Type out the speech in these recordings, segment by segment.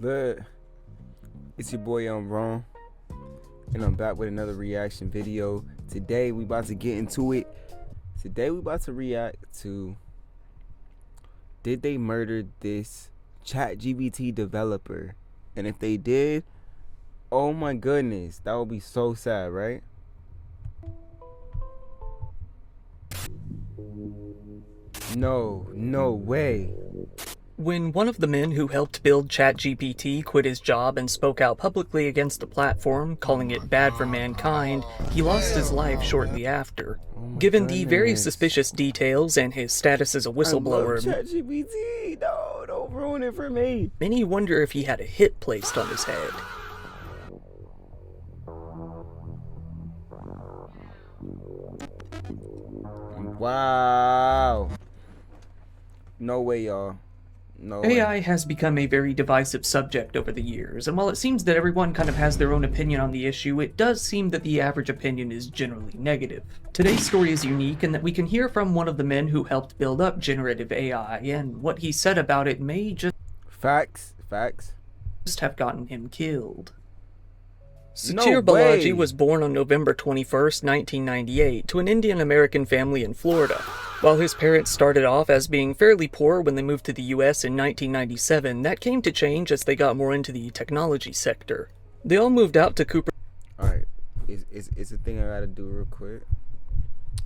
Good. It's your boy Wrong, and I'm back with another reaction video. Today we about to get into it. Today we about to react to, did they murder this ChatGPT developer? And if they did, oh my goodness, that would be so sad, right? No way. When one of the men who helped build ChatGPT quit his job and spoke out publicly against the platform, calling it bad for mankind, he lost his life shortly after. Given the very suspicious details and his status as a whistleblower, ChatGPT, no, don't ruin it for me. Many wonder if he had a hit placed on his head. Wow. No way, y'all. No way. AI has become a very divisive subject over the years, and while it seems that everyone kind of has their own opinion on the issue, it does seem that the average opinion is generally negative. Today's story is unique in that we can hear from one of the men who helped build up generative AI, and what he said about it may just Facts. have gotten him killed. No Suchir way. Balaji was born on November 21st, 1998, to an Indian-American family in Florida. While his parents started off as being fairly poor when they moved to the US in 1997, that came to change as they got more into the technology sector. They all moved out to Alright, it's a thing I gotta do real quick.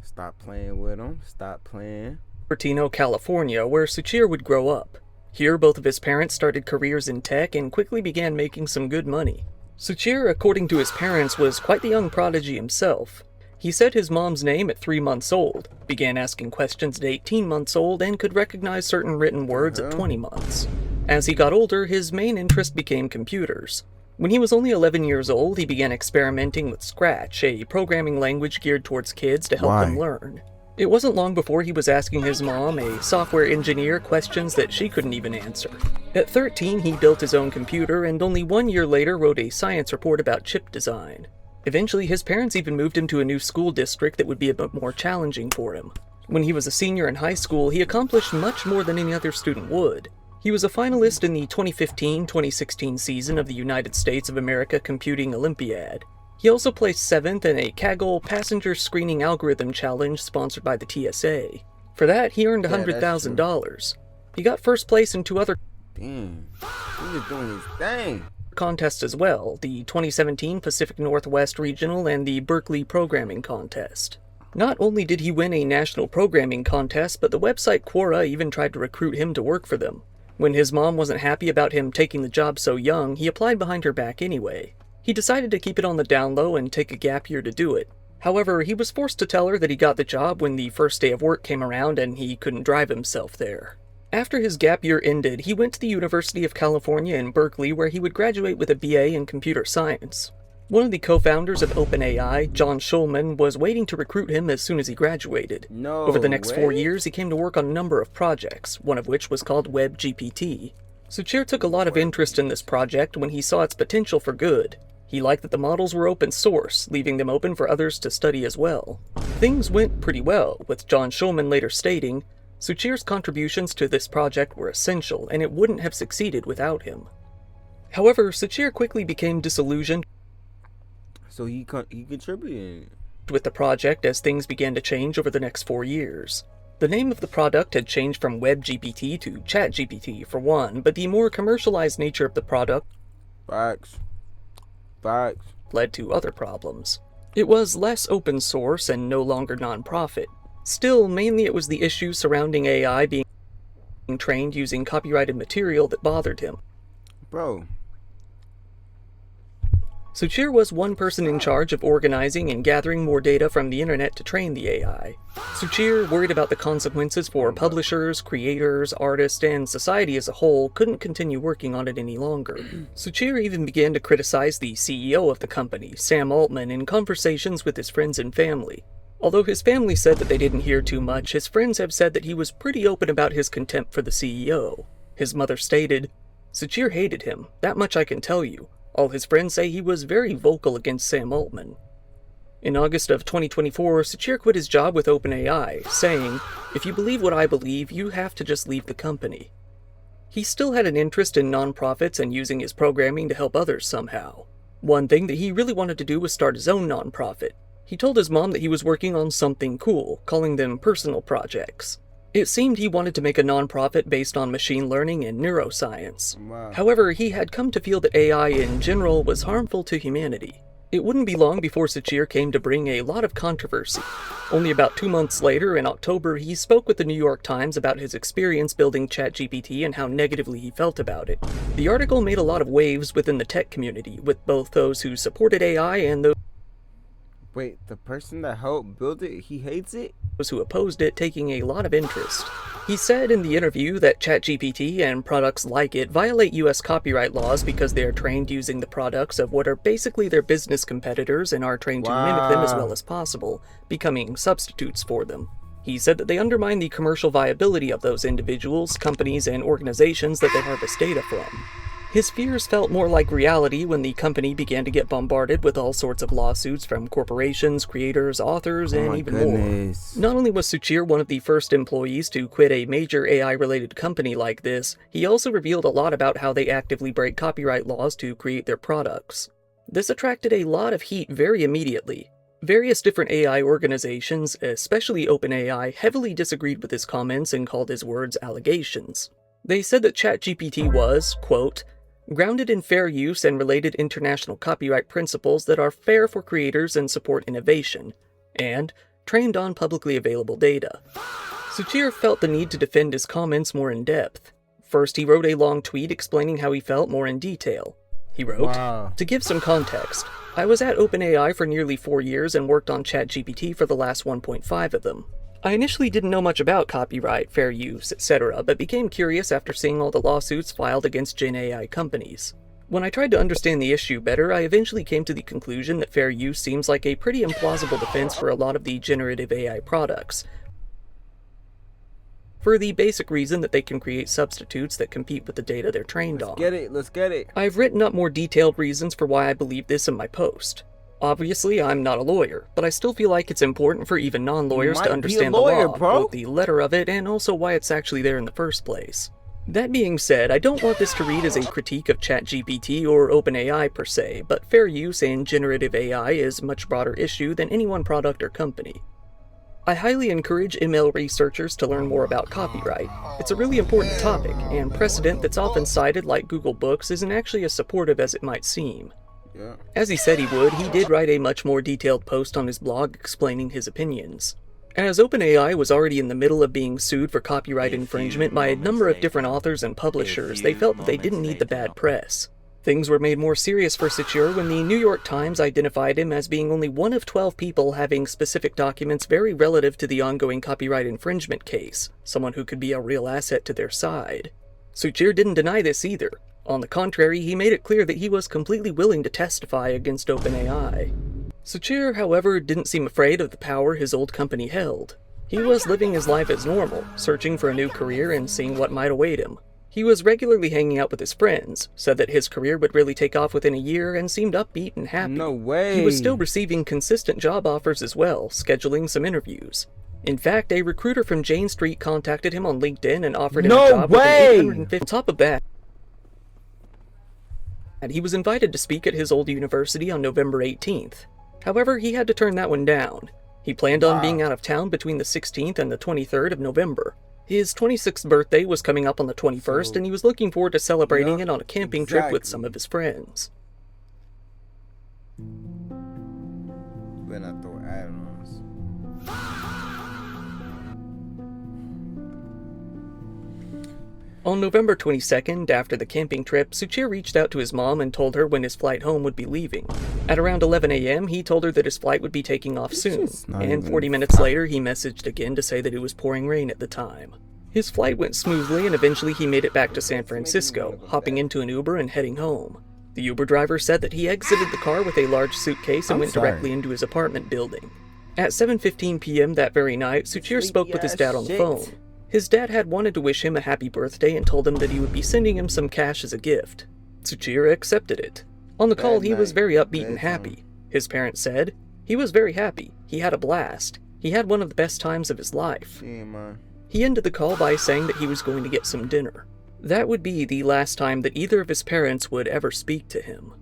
Stop playing with them. Stop playing. Cupertino, California, where Suchir would grow up. Here, both of his parents started careers in tech and quickly began making some good money. Suchir, according to his parents, was quite the young prodigy himself. He said his mom's name at 3 months old, began asking questions at 18 months old, and could recognize certain written words at 20 months. As he got older, his main interest became computers. When he was only 11 years old, he began experimenting with Scratch, a programming language geared towards kids to help them learn. It wasn't long before he was asking his mom, a software engineer, questions that she couldn't even answer. At 13, he built his own computer, and only 1 year later wrote a science report about chip design. Eventually, his parents even moved him to a new school district that would be a bit more challenging for him. When he was a senior in high school, he accomplished much more than any other student would. He was a finalist in the 2015-2016 season of the United States of America Computing Olympiad. He also placed 7th in a Kaggle Passenger Screening Algorithm Challenge sponsored by the TSA. For that, he earned $100,000. He got first place in 2 other Damn, he's just doing his thing. contests as well, the 2017 Pacific Northwest Regional and the Berkeley Programming Contest. Not only did he win a national programming contest, but the website Quora even tried to recruit him to work for them. When his mom wasn't happy about him taking the job so young, he applied behind her back anyway. He decided to keep it on the down low and take a gap year to do it. However, he was forced to tell her that he got the job when the first day of work came around and he couldn't drive himself there. After his gap year ended, he went to the University of California in Berkeley, where he would graduate with a BA in computer science. One of the co-founders of OpenAI, John Schulman, was waiting to recruit him as soon as he graduated. Over the next 4 years, he came to work on a number of projects, one of which was called WebGPT. Suchir took a lot of interest in this project when he saw its potential for good. He liked that the models were open source, leaving them open for others to study as well. Things went pretty well, with John Schulman later stating, "Suchir's contributions to this project were essential, and it wouldn't have succeeded without him." However, Suchir quickly became disillusioned So he contributed with the project as things began to change over the next 4 years. The name of the product had changed from WebGPT to ChatGPT for one, but the more commercialized nature of the product Facts. led to other problems. It was less open source and no longer non-profit. Still, mainly it was the issues surrounding AI being trained using copyrighted material that bothered him. Bro. Suchir was one person in charge of organizing and gathering more data from the internet to train the AI. Suchir, worried about the consequences for publishers, creators, artists, and society as a whole, couldn't continue working on it any longer. Suchir even began to criticize the CEO of the company, Sam Altman, in conversations with his friends and family. Although his family said that they didn't hear too much, his friends have said that he was pretty open about his contempt for the CEO. His mother stated, "Suchir hated him, that much I can tell you. All his friends say he was very vocal against Sam Altman." In August of 2024, Suchir quit his job with OpenAI, saying, "If you believe what I believe, you have to just leave the company." He he still had an interest in nonprofits and using his programming to help others somehow. One thing that he really wanted to do was start his own nonprofit. He told his mom that he was working on something cool, calling them personal projects. It seemed he wanted to make a nonprofit based on machine learning and neuroscience. Wow. However, he had come to feel that AI in general was harmful to humanity. It wouldn't be long before Sachir came to bring a lot of controversy. Only about 2 months later, in October, he spoke with the New York Times about his experience building ChatGPT and how negatively he felt about it. The article made a lot of waves within the tech community, with both those who supported AI and those Wait, the person that helped build it, he hates it? who opposed it taking a lot of interest. He said in the interview that ChatGPT and products like it violate US copyright laws because they are trained using the products of what are basically their business competitors and are trained to mimic them as well as possible, becoming substitutes for them. He said that they undermine the commercial viability of those individuals, companies, and organizations that they harvest data from. His fears felt more like reality when the company began to get bombarded with all sorts of lawsuits from corporations, creators, authors, and even more. Not only was Suchir one of the first employees to quit a major AI-related company like this, he also revealed a lot about how they actively break copyright laws to create their products. This attracted a lot of heat very immediately. Various different AI organizations, especially OpenAI, heavily disagreed with his comments and called his words allegations. They said that ChatGPT was, quote, grounded in fair use and related international copyright principles that are fair for creators and support innovation, and trained on publicly available data. Suchir felt the need to defend his comments more in depth. First, he wrote a long tweet explaining how he felt more in detail. He wrote, To give some context, I was at OpenAI for nearly 4 years and worked on ChatGPT for the last 1.5 of them. I initially didn't know much about copyright, fair use, etc., but became curious after seeing all the lawsuits filed against Gen AI companies. When I tried to understand the issue better, I eventually came to the conclusion that fair use seems like a pretty implausible defense for a lot of the generative AI products, for the basic reason that they can create substitutes that compete with the data they're trained on. Let's get it. I've written up more detailed reasons for why I believe this in my post. Obviously, I'm not a lawyer, but I still feel like it's important for even non-lawyers to understand the law, both the letter of it and also why it's actually there in the first place. That being said, I don't want this to read as a critique of ChatGPT or OpenAI per se, but fair use and generative AI is a much broader issue than any one product or company. I highly encourage ML researchers to learn more about copyright. It's a really important topic, and precedent that's often cited like Google Books isn't actually as supportive as it might seem. As he said he would, he did write a much more detailed post on his blog explaining his opinions. As OpenAI was already in the middle of being sued for copyright infringement by a number of different authors and publishers, they felt that they didn't need the bad press. Things were made more serious for Suchir when the New York Times identified him as being only one of 12 people having specific documents very relative to the ongoing copyright infringement case, someone who could be a real asset to their side. Suchir didn't deny this either. On the contrary, he made it clear that he was completely willing to testify against OpenAI. Suchir, however, didn't seem afraid of the power his old company held. He was living his life as normal, searching for a new career and seeing what might await him. He was regularly hanging out with his friends, said that his career would really take off within a year, and seemed upbeat and happy. No way! He was still receiving consistent job offers as well, scheduling some interviews. In fact, a recruiter from Jane Street contacted him on LinkedIn and offered him a job with an $850. On top of that, and he was invited to speak at his old university on November 18th. However, he had to turn that one down. He planned on being out of town between the 16th and the 23rd of November. His 26th birthday was coming up on the 21st, and he was looking forward to celebrating it on a camping trip with some of his friends. Better not throw add-ons. On November 22nd, after the camping trip, Suchir reached out to his mom and told her when his flight home would be leaving. At around 11 a.m., he told her that his flight would be taking off soon, and 40 minutes later, he messaged again to say that it was pouring rain at the time. His flight went smoothly, and eventually he made it back to San Francisco, hopping into an Uber and heading home. The Uber driver said that he exited the car with a large suitcase and went directly into his apartment building. At 7:15 p.m. that very night, Suchir spoke with his dad on the phone. His dad had wanted to wish him a happy birthday and told him that he would be sending him some cash as a gift. Suchir accepted it. On the call, he was very upbeat and happy. His parents said, he was very happy. He had a blast. He had one of the best times of his life. He ended the call by saying that he was going to get some dinner. That would be the last time that either of his parents would ever speak to him.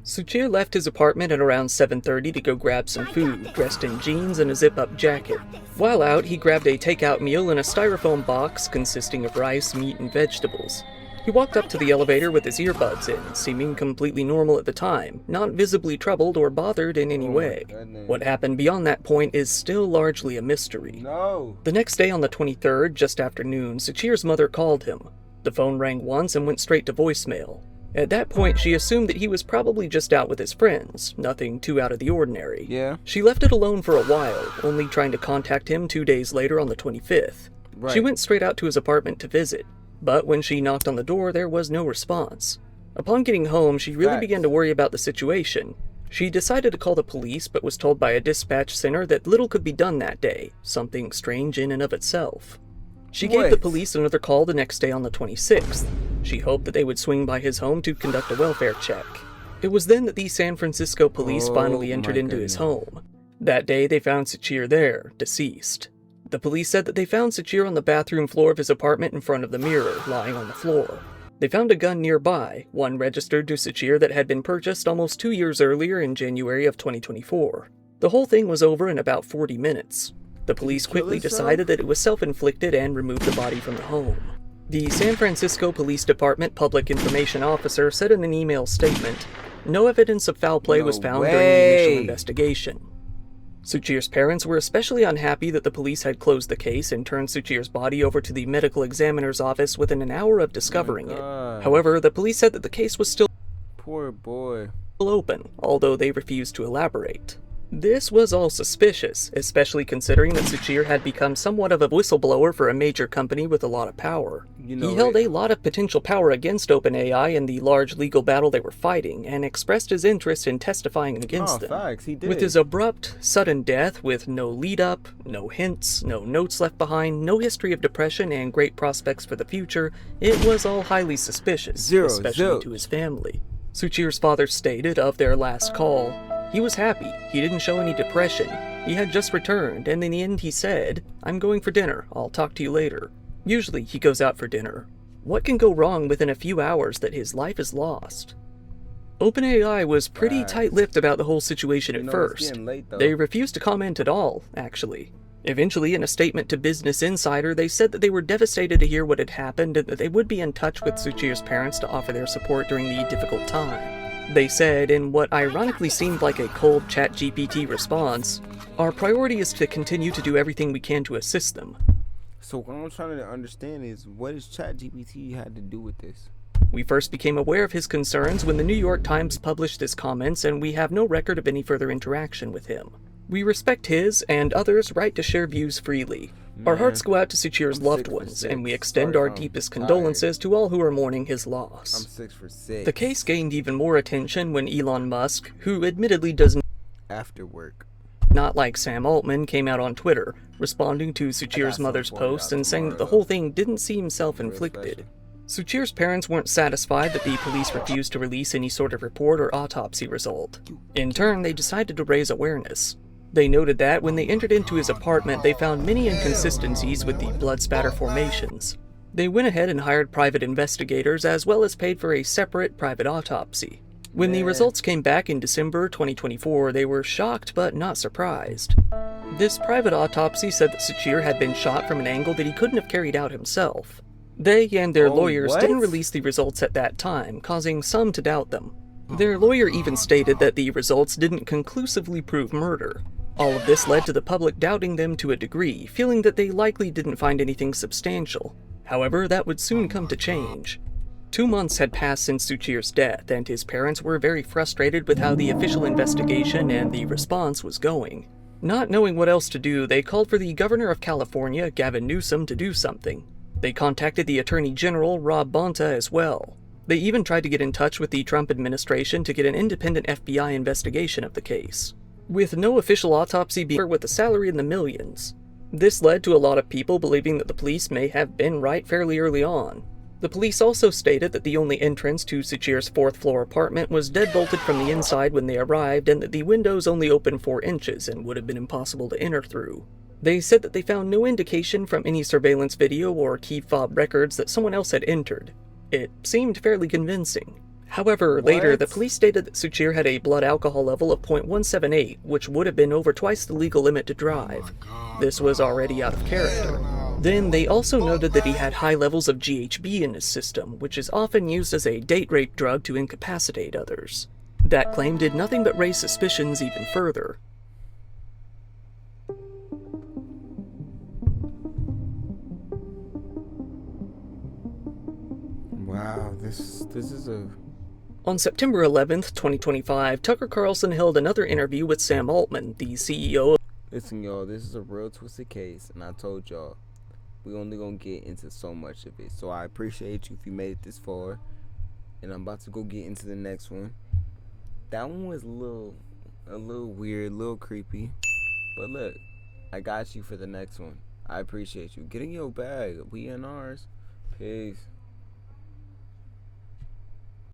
Suchir left his apartment at around 7:30 to go grab some food, dressed in jeans and a zip-up jacket. While out, he grabbed a takeout meal in a styrofoam box consisting of rice, meat, and vegetables. He walked up to the elevator with his earbuds in, seeming completely normal at the time, not visibly troubled or bothered in any way. What happened beyond that point is still largely a mystery. No. The next day on the 23rd, just after noon, Suchir's mother called him. The phone rang once and went straight to voicemail. At that point, she assumed that he was probably just out with his friends, nothing too out of the ordinary. Yeah. She left it alone for a while, only trying to contact him 2 days later on the 25th. Right. She went straight out to his apartment to visit, but when she knocked on the door, there was no response. Upon getting home, she really began to worry about the situation. She decided to call the police, but was told by a dispatch center that little could be done that day, something strange in and of itself. She gave the police another call the next day on the 26th. She hoped that they would swing by his home to conduct a welfare check. It was then that the San Francisco police finally entered into his home. That day, they found Suchir there, deceased. The police said that they found Suchir on the bathroom floor of his apartment in front of the mirror, lying on the floor. They found a gun nearby, one registered to Suchir that had been purchased almost 2 years earlier in January of 2024. The whole thing was over in about 40 minutes. The police quickly decided that it was self-inflicted and removed the body from the home. The San Francisco Police Department Public Information Officer said in an email statement, "No evidence of foul play was found during the initial investigation." Suchir's parents were especially unhappy that the police had closed the case and turned Suchir's body over to the medical examiner's office within an hour of discovering it. However, the police said that the case was still Poor boy. open, although they refused to elaborate. This was all suspicious, especially considering that Suchir had become somewhat of a whistleblower for a major company with a lot of power. He held a lot of potential power against OpenAI in the large legal battle they were fighting, and expressed his interest in testifying against them. Facts, he did. With his abrupt, sudden death with no lead-up, no hints, no notes left behind, no history of depression, and great prospects for the future, it was all highly suspicious, especially to his family. Suchir's father stated of their last call, "He was happy, he didn't show any depression, he had just returned, and in the end he said, 'I'm going for dinner, I'll talk to you later.' Usually he goes out for dinner. What can go wrong within a few hours that his life is lost?" OpenAI was pretty tight-lipped about the whole situation at first. They refused to comment at all, actually. Eventually, in a statement to Business Insider, they said that they were devastated to hear what had happened and that they would be in touch with Suchir's parents to offer their support during the difficult time. They said, in what ironically seemed like a cold ChatGPT response, "Our priority is to continue to do everything we can to assist them." So what I'm trying to understand is, what does ChatGPT had to do with this? We first became aware of his concerns when the New York Times published his comments, and we have no record of any further interaction with him. We respect his and others' right to share views freely. Our hearts go out to Suchir's loved ones, and we extend our deepest condolences to all who are mourning his loss. I'm 6 for 6. The case gained even more attention when Elon Musk, who admittedly does Afterward. not like Sam Altman, came out on Twitter, responding to Suchir's mother's post and saying that the whole thing didn't seem self-inflicted. Suchir's parents weren't satisfied that the police refused to release any sort of report or autopsy result. In turn, they decided to raise awareness. They noted that when they entered into his apartment, they found many inconsistencies with the blood spatter formations. They went ahead and hired private investigators as well as paid for a separate private autopsy. When the results came back in December 2024, they were shocked but not surprised. This private autopsy said that Suchir had been shot from an angle that he couldn't have carried out himself. They and their lawyers didn't release the results at that time, causing some to doubt them. Their lawyer even stated that the results didn't conclusively prove murder. All of this led to the public doubting them to a degree, feeling that they likely didn't find anything substantial. However, that would soon come to change. 2 months had passed since Suchir's death, and his parents were very frustrated with how the official investigation and the response was going. Not knowing what else to do, they called for the governor of California, Gavin Newsom, to do something. They contacted the Attorney General, Rob Bonta, as well. They even tried to get in touch with the Trump administration to get an independent FBI investigation of the case. With no official autopsy being with a salary in the millions. This led to a lot of people believing that the police may have been right fairly early on. The police also stated that the only entrance to Suchir's 4th floor apartment was deadbolted from the inside when they arrived, and that the windows only opened 4 inches and would have been impossible to enter through. They said that they found no indication from any surveillance video or key fob records that someone else had entered. It seemed fairly convincing. However, later, the police stated that Suchir had a blood alcohol level of 0.178, which would have been over twice the legal limit to drive. This was already out of character. Then, they also noted that he had high levels of GHB in his system, which is often used as a date rape drug to incapacitate others. That claim did nothing but raise suspicions even further. Wow, this is a... On September 11th, 2025, Tucker Carlson held another interview with Sam Altman, the CEO of... Listen, y'all, this is a real twisted case, and I told y'all, we only gonna get into so much of it. So I appreciate you if you made it this far, and I'm about to go get into the next one. That one was a little weird, a little creepy, but look, I got you for the next one. I appreciate you. Get in your bag. We in ours. Peace.